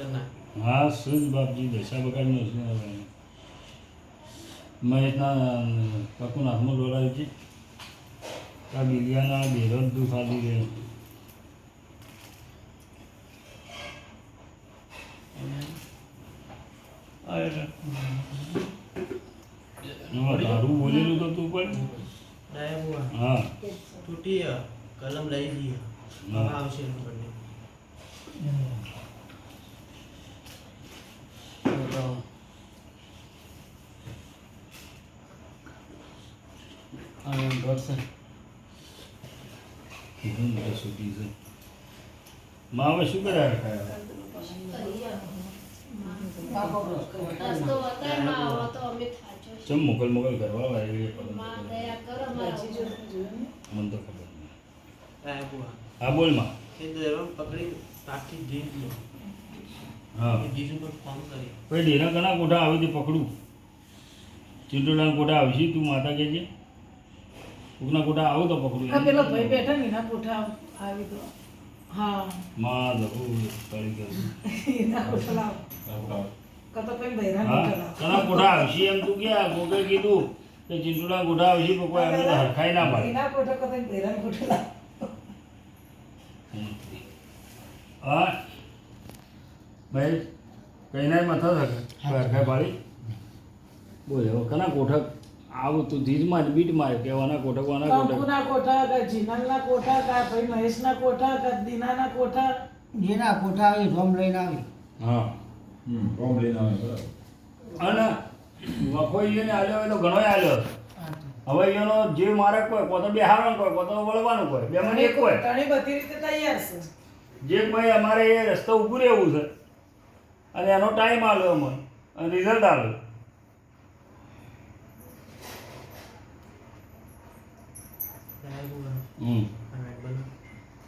હા સુજ બાપજી દશા બગાડનો છે હવે મહેશના કાકુના હાથમાં ડોલાવી છે આ બિલિયાના બેરો જ દુઃખ આલી રહે તારું બોલેલું તો તું પણ હા તૂટી કલમ લઈ જઈએ આવશે માં હવે શું કર્યા ચમ મોકલ મોકલ કરવા વાળી મને તો ખબર નહીં હા બોલ માં પકડી તાકી જીત લો હા જીજુ પર ફોન કરી ભાઈ ડેરા ઘણા કોઠા આવે તે પકડું ચિંટોડાના કોઠા આવશે તું માતા કહેજે કોકના કોઠા આવો તો પકડું આ પેલો ભાઈ બેઠા ને એના કોઠા આવી તો હા માં દહુ કાળી કરું એના કોઠા લાવ કતો ભાઈ બૈરાન હા કોઠા લાવ ઘણા કોઠા આવશે એમ તું ક્યાં ગોગે કીધું કે ચિંટોડા કોઠા આવશે પણ કોઈ અમે તો હરખાઈ ના પાડે એના કોઠા કતો બૈરાન કોઠા લાવ હા ભાઈ કઈ ના મથા থাকে હરખાઈ પાડી બોલ હવે કના કોઠા આવું તું ધીજમાં જ બીટ મારે કેવાના કોઠા કોના કોઠા કંકુના કોઠા કા જીનલના કોઠા કા ભાઈ મહેશના કોઠા કા દીનાના કોઠા જેના કોઠા આવે રોમ લઈને આવે હા કોમ લઈને આવે બરાબર અને વખોઈ એને આલ્યો હોય તો ઘણોય આલ્યો હવે એનો જે મારે કોઈ કોતો બેહારવાનું કોઈ કોતો વળવાનું કોઈ બે મને એક કોઈ ઘણી બધી રીતે તૈયાર છે જે કોઈ અમારે એ રસ્તો ઊભું રહેવું છે અને એનો ટાઈમ આવ્યો અમને અને રિઝલ્ટ આવ્યો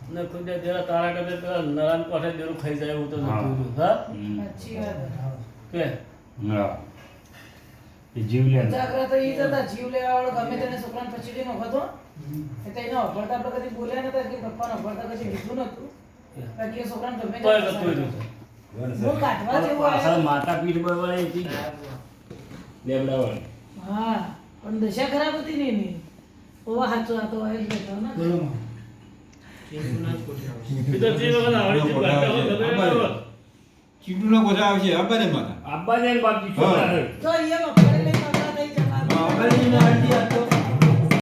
ને ખુદ જરા તારા કરતે પેલા નરાન કોઠે દેરું ખાઈ જાય એવું તો જોયું હા સાચી વાત કે હા એ જીવ લે જાગ્રત ઈ જતા જીવ લેવા વાળો ગમે તેને છોકરાને પછીડી નો હતો એટલે એને અભળતા આપણે કદી બોલ્યા નતા કે પપ્પાને અભળતા કદી લીધું નતું બાકી એ છોકરાને ગમે તોય તે જતું રહ્યું હું કાઢવા જેવું પાછળ આવ્યો માતા પીઠ બળવાળી હતી લેબડા વાળી હા પણ દશા ખરાબ હતી ને એની ઓવા હાચો હતો એ જ બેઠો ને ચિંતુના જ કોઠે આવશે પિતાજી વગર આવડી જે બાટા હોય ખબર ચીટુનો કોઠા આવશે આબાને માતા આબ્બા જાય બાપજી છોકરા તો એ